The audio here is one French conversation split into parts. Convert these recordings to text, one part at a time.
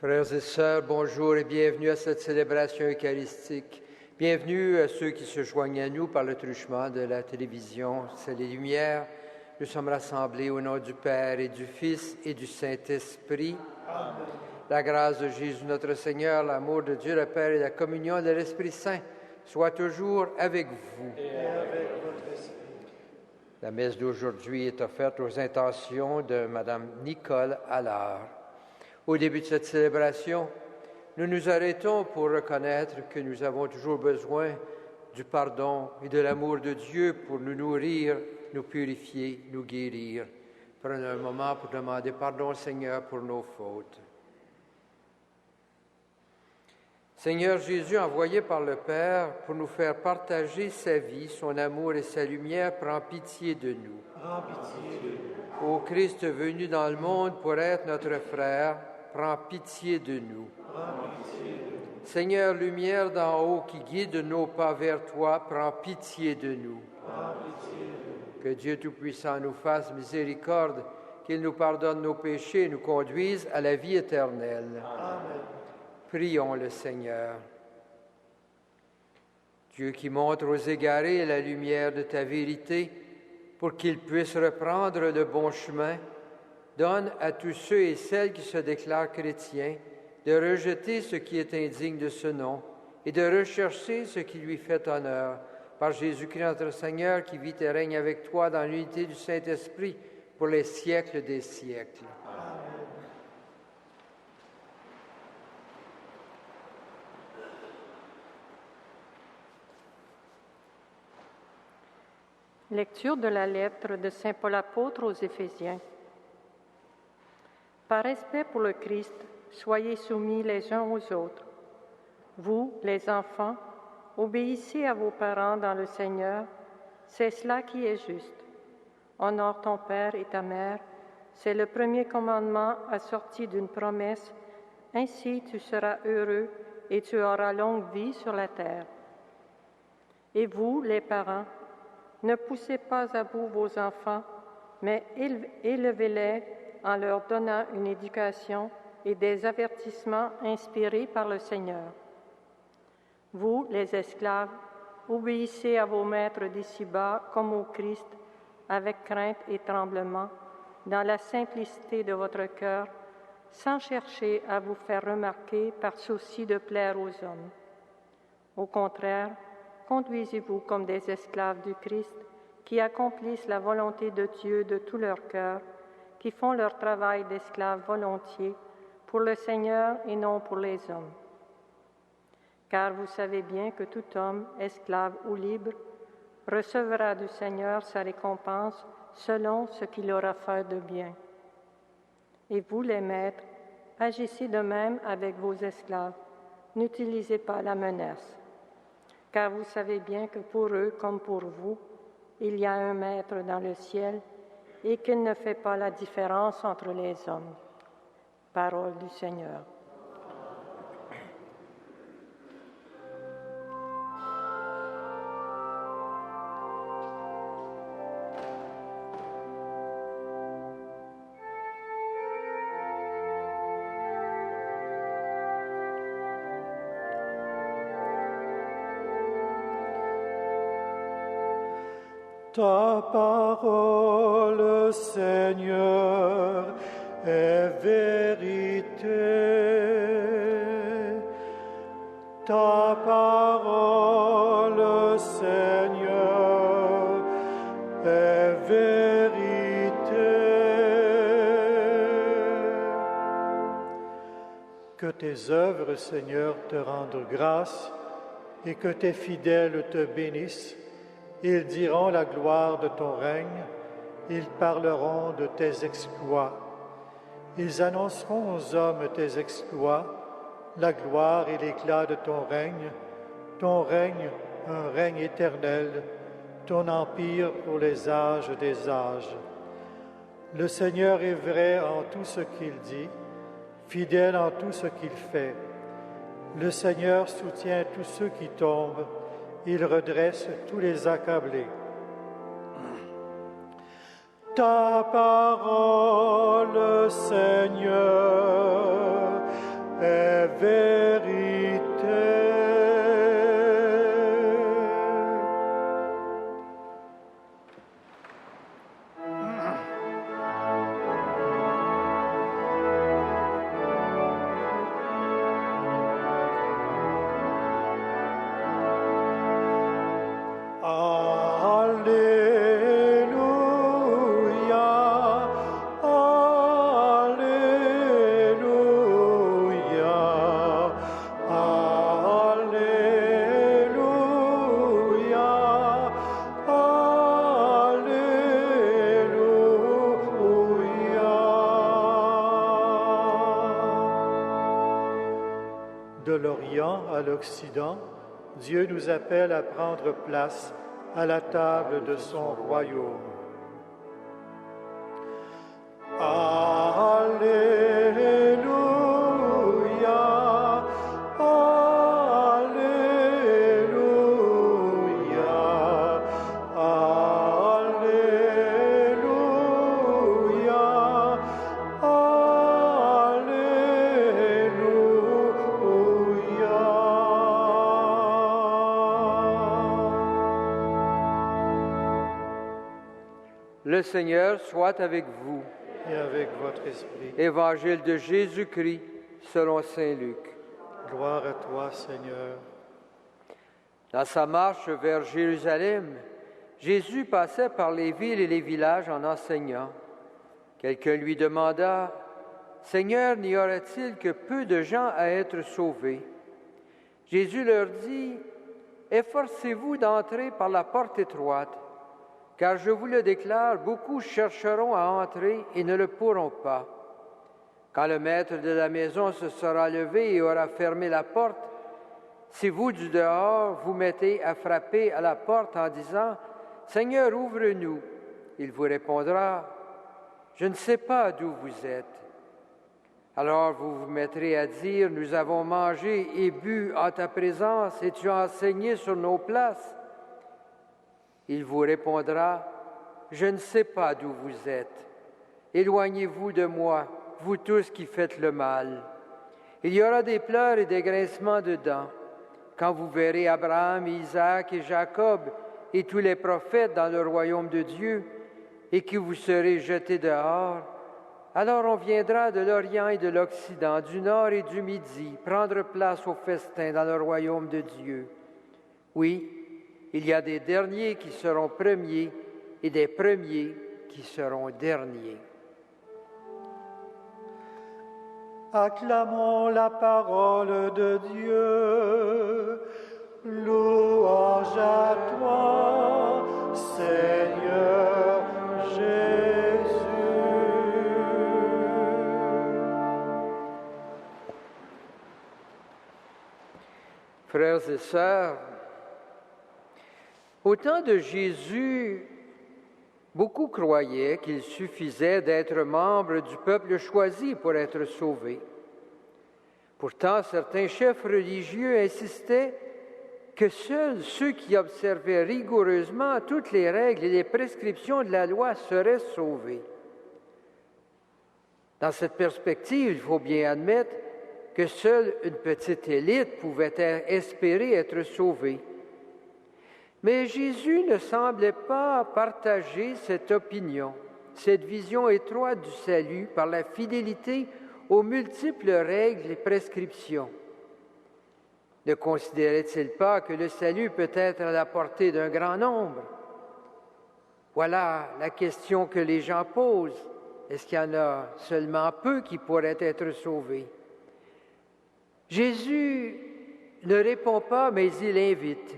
Frères et sœurs, bonjour et bienvenue à cette célébration eucharistique. Bienvenue à ceux qui se joignent à nous par le truchement de la télévision. C'est les Lumières. Nous sommes rassemblés au nom du Père et du Fils et du Saint-Esprit. Amen. La grâce de Jésus notre Seigneur, l'amour de Dieu le Père et la communion de l'Esprit Saint soient toujours avec vous. Et avec votre esprit. La messe d'aujourd'hui est offerte aux intentions de Mme Nicole Allard. Au début de cette célébration, nous nous arrêtons pour reconnaître que nous avons toujours besoin du pardon et de l'amour de Dieu pour nous nourrir, nous purifier, nous guérir. Prenons un moment pour demander pardon au Seigneur pour nos fautes. Seigneur Jésus, envoyé par le Père pour nous faire partager sa vie, son amour et sa lumière, prends pitié de nous. Prends pitié de nous. Ô Christ venu dans le monde pour être notre frère, prends pitié de nous. Prends pitié de nous. Seigneur, lumière d'en haut qui guide nos pas vers toi, prends pitié de nous. Prends pitié de nous. Que Dieu Tout-Puissant nous fasse miséricorde, qu'il nous pardonne nos péchés et nous conduise à la vie éternelle. Amen. Prions le Seigneur. Dieu qui montre aux égarés la lumière de ta vérité, pour qu'ils puissent reprendre le bon chemin, donne à tous ceux et celles qui se déclarent chrétiens de rejeter ce qui est indigne de ce nom et de rechercher ce qui lui fait honneur. Par Jésus-Christ notre Seigneur, qui vit et règne avec toi dans l'unité du Saint-Esprit pour les siècles des siècles. Amen. Lecture de la lettre de Saint Paul apôtre aux Éphésiens. Par respect pour le Christ, soyez soumis les uns aux autres. Vous, les enfants, obéissez à vos parents dans le Seigneur, c'est cela qui est juste. Honore ton père et ta mère, c'est le premier commandement assorti d'une promesse, ainsi tu seras heureux et tu auras longue vie sur la terre. Et vous, les parents, ne poussez pas à bout vos enfants, mais élevez-les en leur donnant une éducation et des avertissements inspirés par le Seigneur. Vous, les esclaves, obéissez à vos maîtres d'ici-bas comme au Christ, avec crainte et tremblement, dans la simplicité de votre cœur, sans chercher à vous faire remarquer par souci de plaire aux hommes. Au contraire, conduisez-vous comme des esclaves du Christ qui accomplissent la volonté de Dieu de tout leur cœur, qui font leur travail d'esclaves volontiers pour le Seigneur et non pour les hommes. Car vous savez bien que tout homme, esclave ou libre, recevra du Seigneur sa récompense selon ce qu'il aura fait de bien. Et vous, les maîtres, agissez de même avec vos esclaves. N'utilisez pas la menace. Car vous savez bien que pour eux comme pour vous, il y a un maître dans le ciel et qu'il ne fait pas la différence entre les hommes. Parole du Seigneur. Ta parole, Seigneur, est vérité. Ta parole, Seigneur, est vérité. Que tes œuvres, Seigneur, te rendent grâce et que tes fidèles te bénissent. Ils diront la gloire de ton règne, ils parleront de tes exploits. Ils annonceront aux hommes tes exploits, la gloire et l'éclat de ton règne, un règne éternel, ton empire pour les âges des âges. Le Seigneur est vrai en tout ce qu'il dit, fidèle en tout ce qu'il fait. Le Seigneur soutient tous ceux qui tombent, il redresse tous les accablés. Ta parole, Seigneur, vérité. De l'Orient à l'Occident, Dieu nous appelle à prendre place à la table de son royaume. Alléluia, Alléluia, Alléluia, Le Seigneur soit avec vous. et avec votre esprit. Évangile de Jésus-Christ selon saint Luc. Gloire à toi, Seigneur. Dans sa marche vers Jérusalem, Jésus passait par les villes et les villages en enseignant. Quelqu'un lui demanda, « Seigneur, n'y aurait-il que peu de gens à être sauvés? » Jésus leur dit, « Efforcez-vous d'entrer par la porte étroite, car je vous le déclare, beaucoup chercheront à entrer et ne le pourront pas. Quand le maître de la maison se sera levé et aura fermé la porte, si vous du dehors vous mettez à frapper à la porte en disant, « Seigneur, ouvre-nous », il vous répondra, « Je ne sais pas d'où vous êtes. » Alors vous vous mettrez à dire, « Nous avons mangé et bu en ta présence et tu as enseigné sur nos places. » Il vous répondra, « Je ne sais pas d'où vous êtes. Éloignez-vous de moi, vous tous qui faites le mal. » Il y aura des pleurs et des grincements de dents quand vous verrez Abraham, Isaac et Jacob et tous les prophètes dans le royaume de Dieu et que vous serez jetés dehors. Alors on viendra de l'Orient et de l'Occident, du Nord et du Midi, prendre place au festin dans le royaume de Dieu. Oui, il y a des derniers qui seront premiers et des premiers qui seront derniers. Acclamons la parole de Dieu. Louange à toi, Seigneur Jésus. Frères et sœurs, au temps de Jésus, beaucoup croyaient qu'il suffisait d'être membre du peuple choisi pour être sauvé. Pourtant, certains chefs religieux insistaient que seuls ceux qui observaient rigoureusement toutes les règles et les prescriptions de la loi seraient sauvés. Dans cette perspective, il faut bien admettre que seule une petite élite pouvait espérer être sauvée. Mais Jésus ne semblait pas partager cette opinion, cette vision étroite du salut par la fidélité aux multiples règles et prescriptions. Ne considérait-il pas que le salut peut être à la portée d'un grand nombre? Voilà la question que les gens posent. Est-ce qu'il y en a seulement peu qui pourraient être sauvés? Jésus ne répond pas, mais il invite.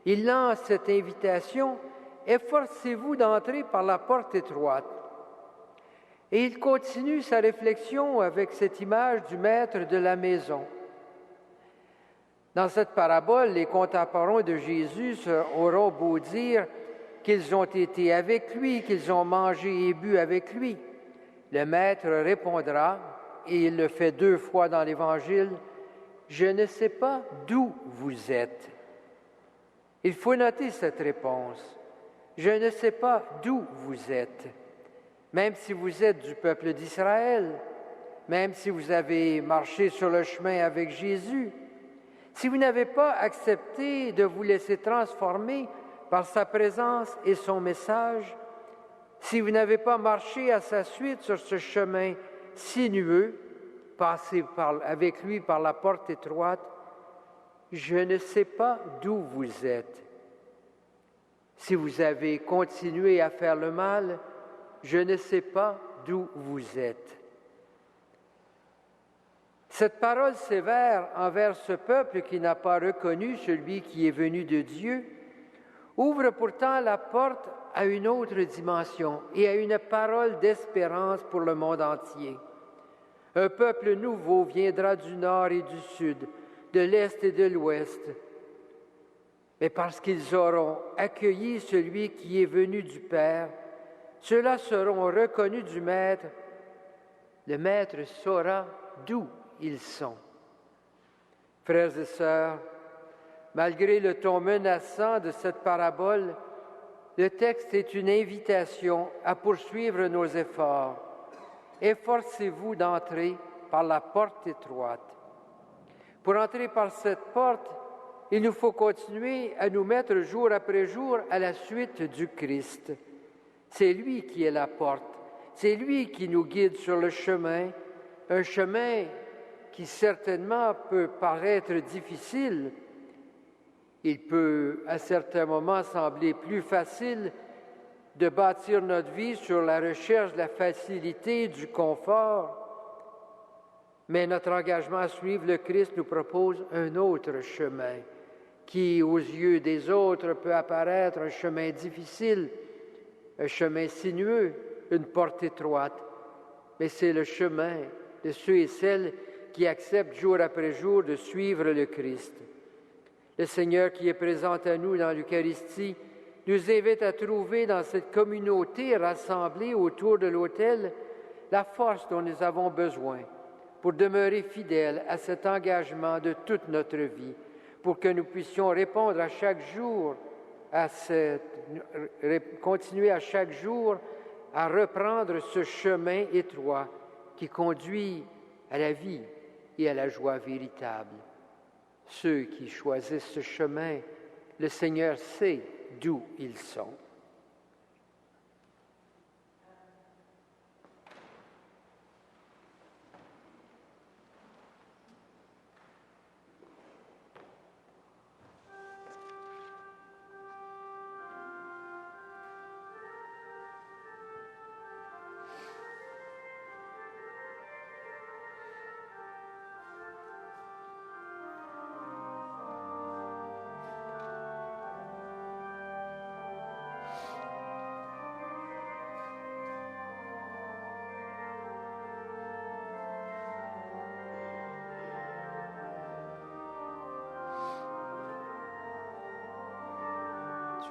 Il lance cette invitation, « Efforcez-vous d'entrer par la porte étroite. » Et il continue sa réflexion avec cette image du maître de la maison. Dans cette parabole, les contemporains de Jésus auront beau dire qu'ils ont été avec lui, qu'ils ont mangé et bu avec lui. Le maître répondra, et il le fait 2 fois dans l'Évangile, « Je ne sais pas d'où vous êtes. » Il faut noter cette réponse. « Je ne sais pas d'où vous êtes. » Même si vous êtes du peuple d'Israël, même si vous avez marché sur le chemin avec Jésus, si vous n'avez pas accepté de vous laisser transformer par sa présence et son message, si vous n'avez pas marché à sa suite sur ce chemin sinueux, passé avec lui par la porte étroite, je ne sais pas d'où vous êtes. Si vous avez continué à faire le mal, je ne sais pas d'où vous êtes. Cette parole sévère envers ce peuple qui n'a pas reconnu celui qui est venu de Dieu ouvre pourtant la porte à une autre dimension et à une parole d'espérance pour le monde entier. Un peuple nouveau viendra du nord et du sud, de l'est et de l'ouest. Mais parce qu'ils auront accueilli celui qui est venu du Père, ceux-là seront reconnus du Maître. Le Maître saura d'où ils sont. Frères et sœurs, malgré le ton menaçant de cette parabole, le texte est une invitation à poursuivre nos efforts. Efforcez-vous d'entrer par la porte étroite. Pour entrer par cette porte, il nous faut continuer à nous mettre jour après jour à la suite du Christ. C'est lui qui est la porte. C'est lui qui nous guide sur le chemin, un chemin qui certainement peut paraître difficile. Il peut à certains moments sembler plus facile de bâtir notre vie sur la recherche de la facilité, du confort. Mais notre engagement à suivre le Christ nous propose un autre chemin qui, aux yeux des autres, peut apparaître un chemin difficile, un chemin sinueux, une porte étroite. Mais c'est le chemin de ceux et celles qui acceptent jour après jour de suivre le Christ. Le Seigneur qui est présent à nous dans l'Eucharistie nous invite à trouver dans cette communauté rassemblée autour de l'autel la force dont nous avons besoin pour demeurer fidèles à cet engagement de toute notre vie, pour que nous puissions répondre à chaque jour continuer à chaque jour à reprendre ce chemin étroit qui conduit à la vie et à la joie véritable. Ceux qui choisissent ce chemin, le Seigneur sait d'où ils sont.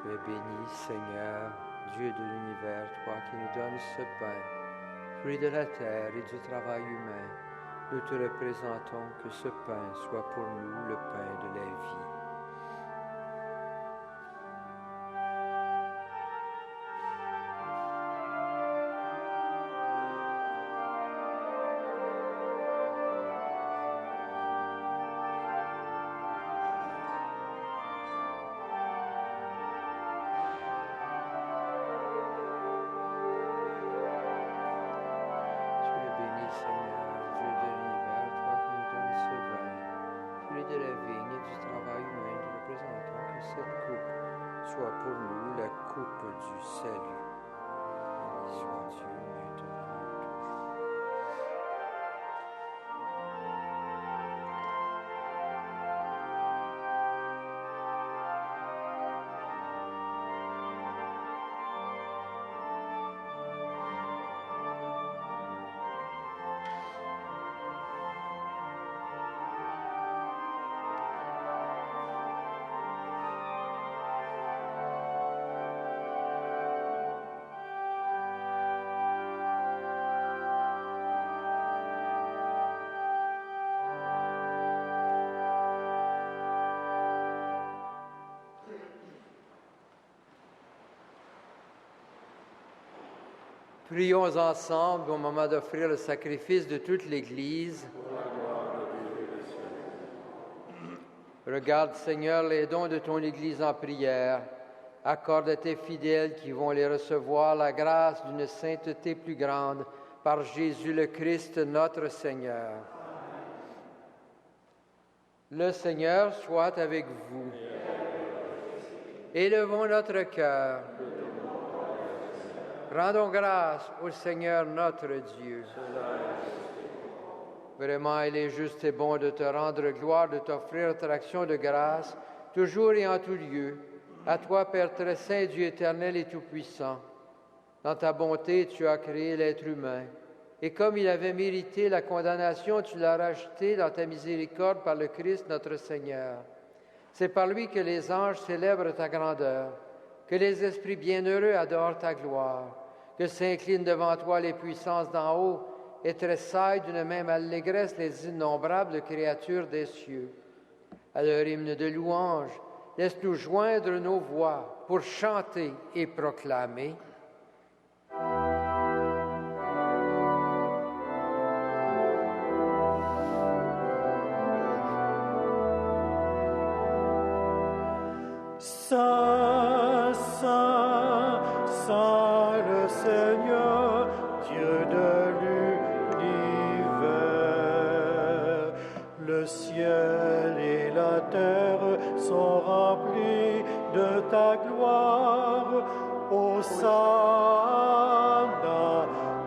Tu es béni, Seigneur, Dieu de l'univers, toi qui nous donnes ce pain, fruit de la terre et du travail humain. Nous te représentons que ce pain soit pour nous le pain de la vie. Seigneur, Dieu de l'univers, toi qui nous donnes ce vin, fruit de la vigne et du travail humain, Prions ensemble au moment d'offrir le sacrifice de toute l'Église. Regarde, Seigneur, les dons de ton Église en prière. Accorde à tes fidèles qui vont les recevoir la grâce d'une sainteté plus grande par Jésus le Christ, notre Seigneur. Le Seigneur soit avec vous. Élevons notre cœur. Rendons grâce au Seigneur notre Dieu. Vraiment, il est juste et bon de te rendre gloire, de t'offrir notre action de grâce, toujours et en tout lieu. À toi, Père très saint, Dieu éternel et tout-puissant. Dans ta bonté, tu as créé l'être humain. Et comme il avait mérité la condamnation, tu l'as racheté dans ta miséricorde par le Christ notre Seigneur. C'est par lui que les anges célèbrent ta grandeur, que les esprits bienheureux adorent ta gloire, que s'inclinent devant toi les puissances d'en haut et tressaillent d'une même allégresse les innombrables créatures des cieux. À leur hymne de louange, laisse-nous joindre nos voix pour chanter et proclamer. Saint, Saint, Saint le Seigneur, Dieu de l'univers. Le ciel et la terre sont remplis de ta gloire. Hosanna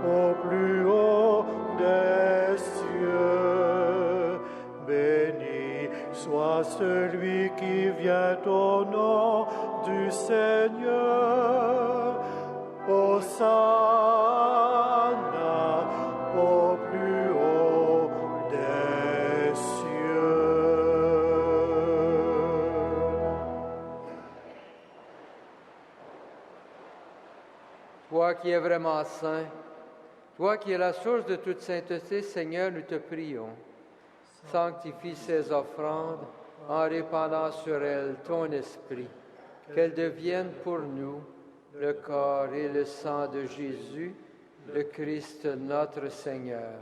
au plus haut des cieux. Béni soit celui qui vient au nom du Seigneur. Hosanna au plus haut des cieux. Toi qui es vraiment saint, toi qui es la source de toute sainteté, Seigneur, nous te prions. Sanctifie ces offrandes en répandant sur elles ton esprit, qu'elles deviennent pour nous le corps et le sang de Jésus, le Christ notre Seigneur.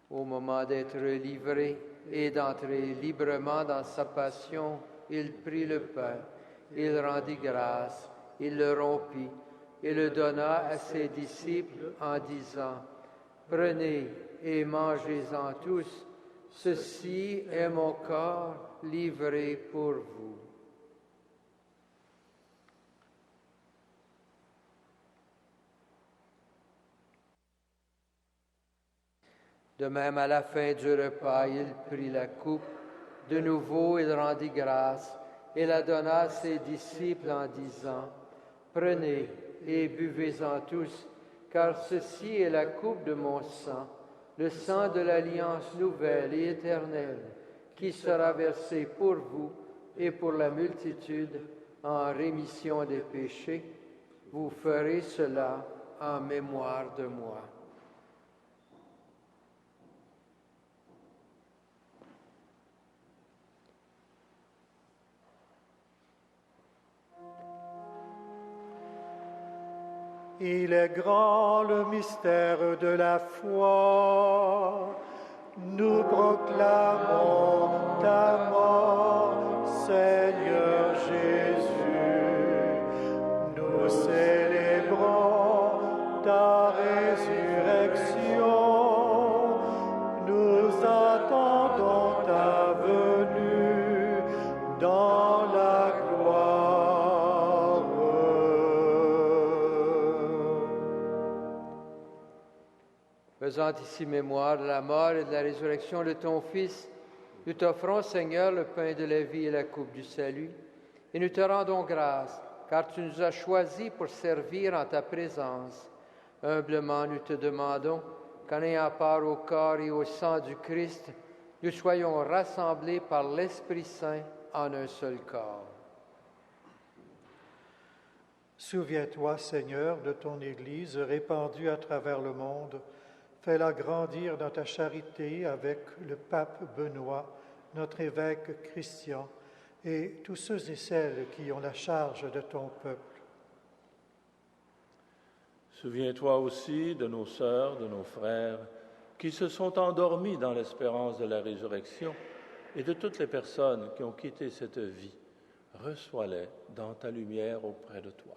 Au moment d'être livré et d'entrer librement dans sa passion, il prit le pain, il rendit grâce, il le rompit et le donna à ses disciples en disant, « Prenez et mangez-en tous, ceci est mon corps livré pour vous. » De même, à la fin du repas, il prit la coupe. De nouveau, il rendit grâce et la donna à ses disciples en disant, « Prenez et buvez-en tous, car ceci est la coupe de mon sang, le sang de l'alliance nouvelle et éternelle, qui sera versé pour vous et pour la multitude en rémission des péchés. Vous ferez cela en mémoire de moi. » Il est grand le mystère de la foi. Nous proclamons ta mort, Seigneur Jésus. Nous célébrons ta résurrection. Nous attendons ta venue dans la gloire. Faisant ici mémoire de la mort et de la résurrection de ton Fils, nous t'offrons, Seigneur, le pain de la vie et la coupe du salut, et nous te rendons grâce, car tu nous as choisis pour servir en ta présence. Humblement, nous te demandons qu'en ayant part au corps et au sang du Christ, nous soyons rassemblés par l'Esprit Saint en un seul corps. Souviens-toi, Seigneur, de ton Église répandue à travers le monde. Fais-la grandir dans ta charité avec le pape Benoît, notre évêque Christian, et tous ceux et celles qui ont la charge de ton peuple. Souviens-toi aussi de nos sœurs, de nos frères, qui se sont endormis dans l'espérance de la résurrection, et de toutes les personnes qui ont quitté cette vie. Reçois-les dans ta lumière auprès de toi.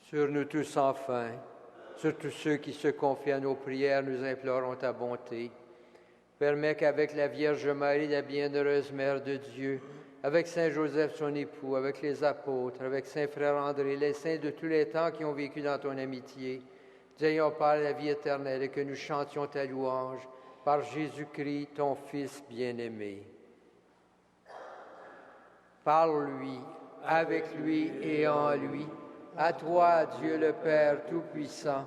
Sur nous tous enfin, sur tous ceux qui se confient à nos prières, nous implorons ta bonté. Permets qu'avec la Vierge Marie, la bienheureuse Mère de Dieu, avec Saint Joseph, son époux, avec les apôtres, avec Saint Frère André, les saints de tous les temps qui ont vécu dans ton amitié, nous ayons part à la vie éternelle et que nous chantions ta louange par Jésus-Christ, ton Fils bien-aimé. Par lui, avec lui et en lui, à toi, Dieu le Père Tout-Puissant,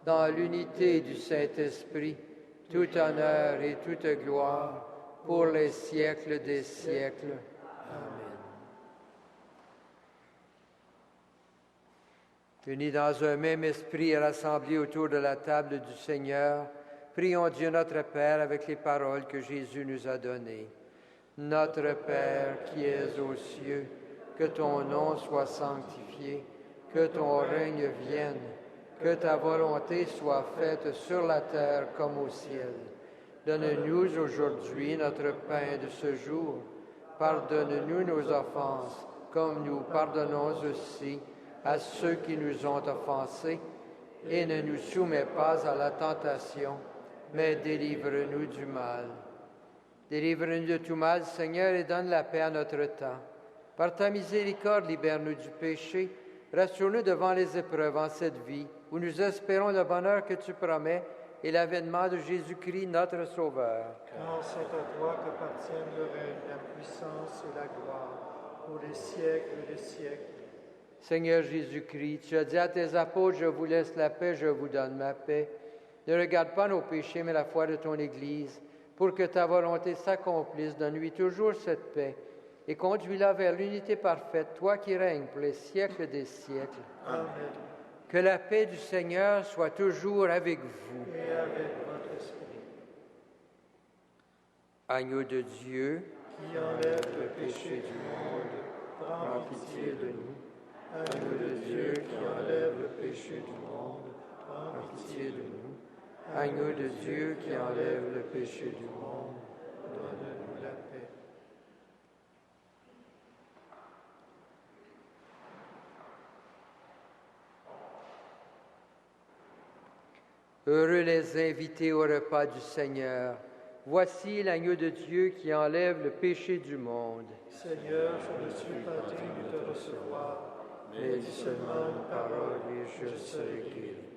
dans l'unité du Saint-Esprit, tout honneur et toute gloire pour les siècles des siècles. Amen. Unis dans un même esprit et rassemblés autour de la table du Seigneur, prions Dieu notre Père avec les paroles que Jésus nous a données. Notre Père qui es aux cieux, que ton nom soit sanctifié, que ton règne vienne, que ta volonté soit faite sur la terre comme au ciel. Donne-nous aujourd'hui notre pain de ce jour. Pardonne-nous nos offenses, comme nous pardonnons aussi à ceux qui nous ont offensés. Et ne nous soumets pas à la tentation, mais délivre-nous du mal. Délivre-nous de tout mal, Seigneur, et donne la paix à notre temps. Par ta miséricorde, libère-nous du péché. Rassure-nous devant les épreuves en cette vie, où nous espérons le bonheur que tu promets et l'avènement de Jésus-Christ, notre Sauveur. Car c'est à toi qu'appartiennent le règne, la puissance et la gloire, pour les siècles des siècles. Seigneur Jésus-Christ, tu as dit à tes apôtres, je vous laisse la paix, je vous donne ma paix. Ne regarde pas nos péchés, mais la foi de ton Église. Pour que ta volonté s'accomplisse, donne-lui toujours cette paix et conduis-la vers l'unité parfaite, toi qui règnes pour les siècles des siècles. Amen. Que la paix du Seigneur soit toujours avec vous. Et avec votre esprit. Agneau de Dieu, Qui enlève le péché du monde, prends pitié de nous. Agneau de Dieu qui enlève le péché du monde, prends pitié de nous. Agneau de Dieu qui enlève le péché du monde, donne-nous la paix. heureux les invités au repas du Seigneur. Voici l'agneau de Dieu qui enlève le péché du monde. Seigneur, je ne suis pas digne de te recevoir, mais dis seulement une parole et je serai guéri.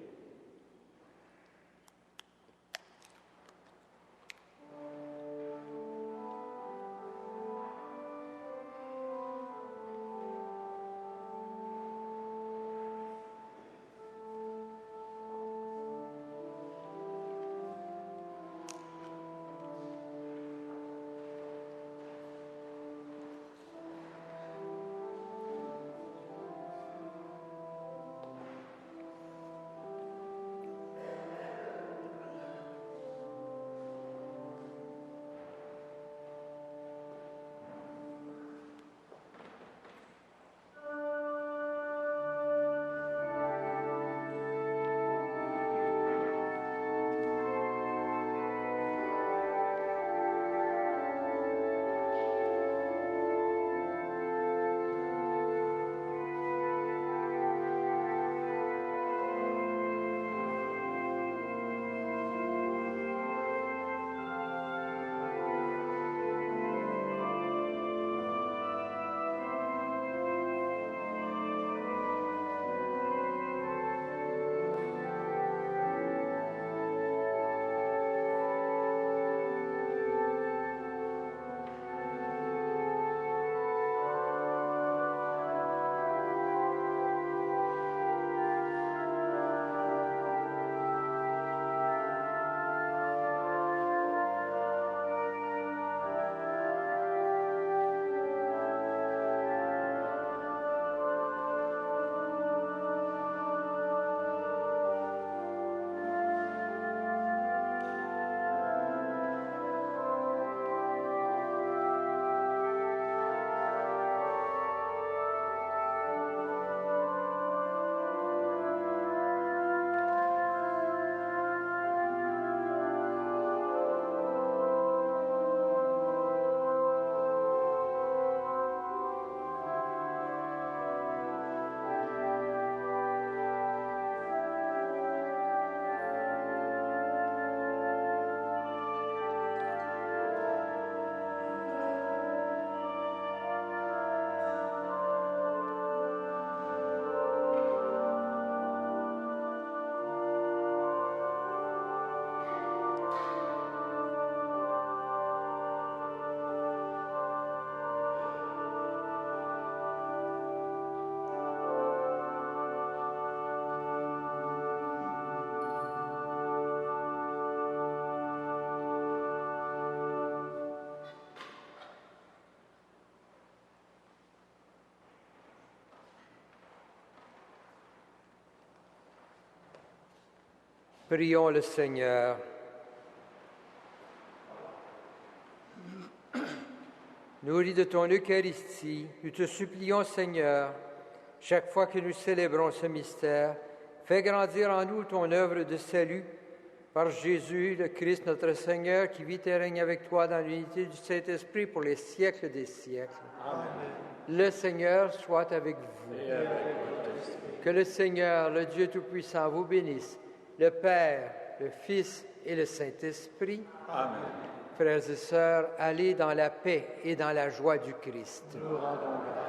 Prions le Seigneur. Nourris de ton Eucharistie, nous te supplions, Seigneur, chaque fois que nous célébrons ce mystère, fais grandir en nous ton œuvre de salut par Jésus, le Christ, notre Seigneur, qui vit et règne avec toi dans l'unité du Saint-Esprit pour les siècles des siècles. Amen. Le Seigneur soit avec vous. Et avec votre esprit. Que le Seigneur, le Dieu Tout-Puissant, vous bénisse, le Père, le Fils et le Saint-Esprit. Amen. Frères et sœurs, allez dans la paix et dans la joie du Christ. Nous rendons grâce.